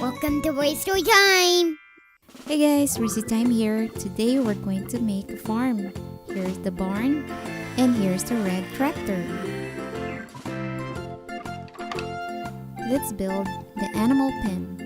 Welcome to RaceToyTime! Hey guys, RaceToyTime here. Today we're going to make a farm. Here's the barn and here's the red tractor. Let's build the animal pen.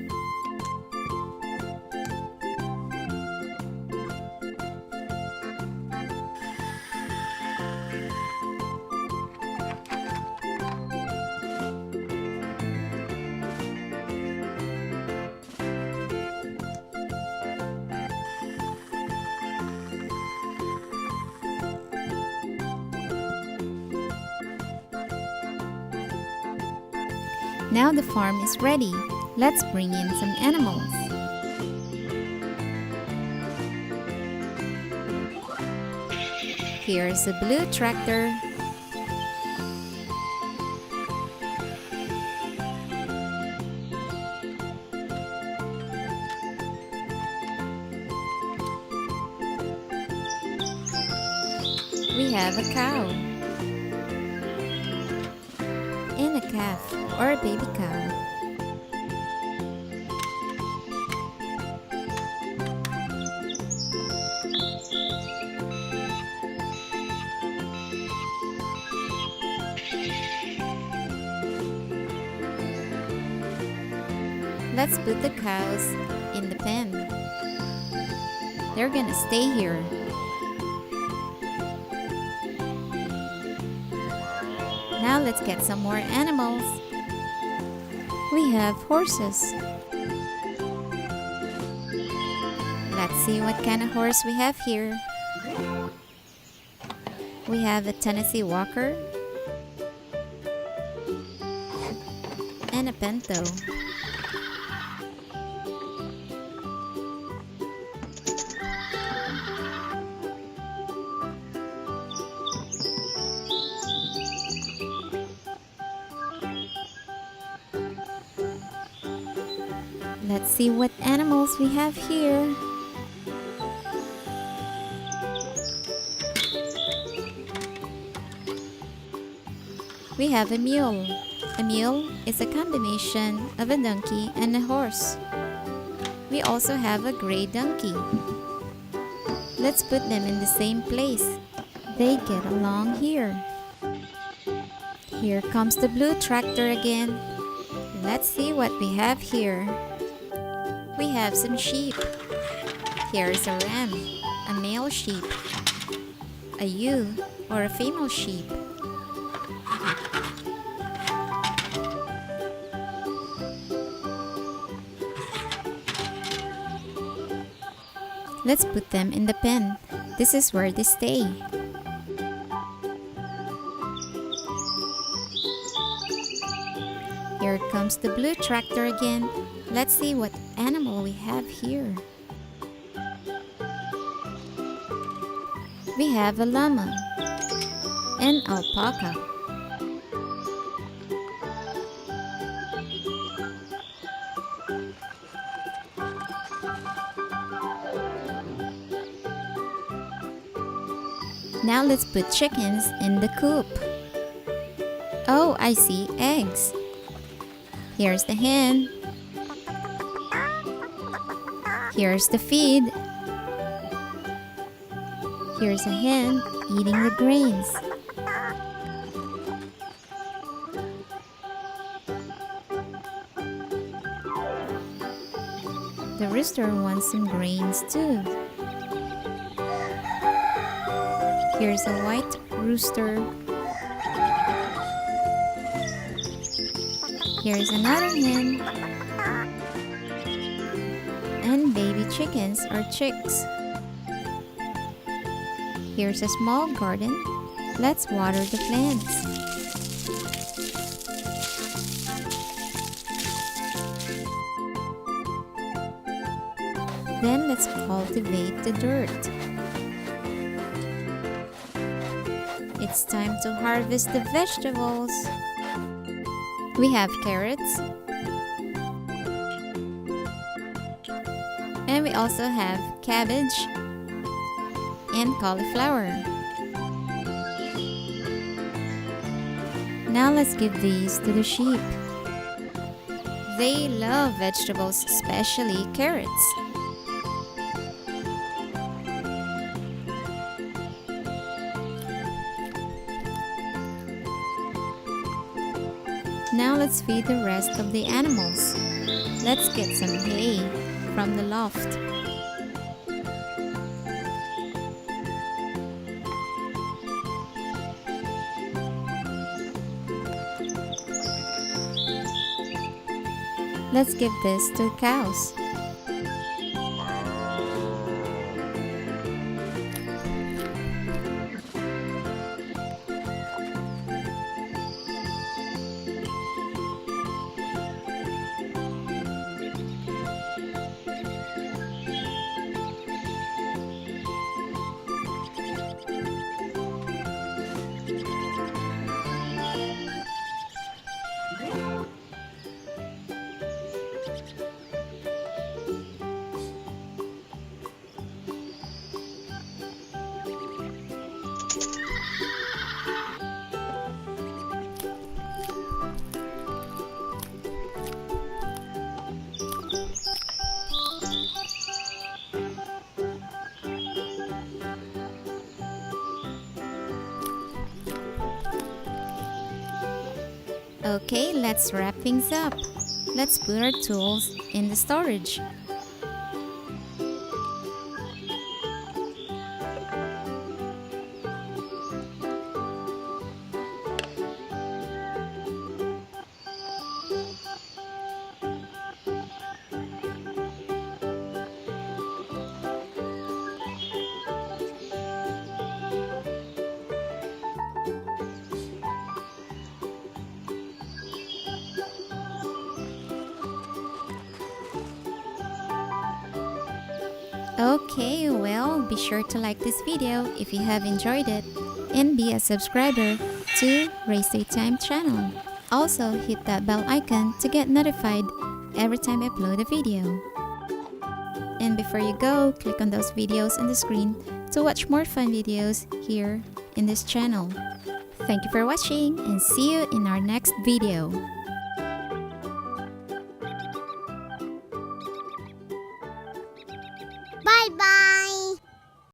Now the farm is ready. Let's bring in some animals. Here's a blue tractor. We have a cow and a calf or a baby cow. Let's put the cows in the pen. They're gonna stay here. Now let's get some more animals. We have horses. Let's see what kind of horse we have here. We have a Tennessee Walker and a Pinto. Let's see what animals we have here. We have a mule. A mule is a combination of a donkey and a horse. We also have a gray donkey. Let's put them in the same place. They get along here. Here comes the blue tractor again. Let's see what we have here. We have some sheep. Here's a ram, a male sheep, a ewe or a female sheep. Let's put them in the pen. This is where they stay. Here comes the blue tractor again. Let's see what animal we have here. We have a llama and alpaca. Now let's put chickens in the coop. Oh, I see eggs. Here's the hen. Here's the feed. Here's a hen eating the grains. The rooster wants some grains too. Here's a white rooster. Here's another hen. And baby chickens or chicks. Here's a small garden. Let's water the plants. Then let's cultivate the dirt. It's time to harvest the vegetables. We have carrots. And we also have cabbage and cauliflower. Now let's give these to the sheep. They love vegetables, especially carrots. Now let's feed the rest of the animals. Let's get some hay from the loft. Let's give this to cows. Okay, let's wrap things up. Let's put our tools in the storage. Okay, well, be sure to like this video if you have enjoyed it and be a subscriber to RaceToyTime channel. Also, hit that bell icon to get notified every time I upload a video. And before you go, click on those videos on the screen to watch more fun videos here in this channel. Thank you for watching and see you in our next video.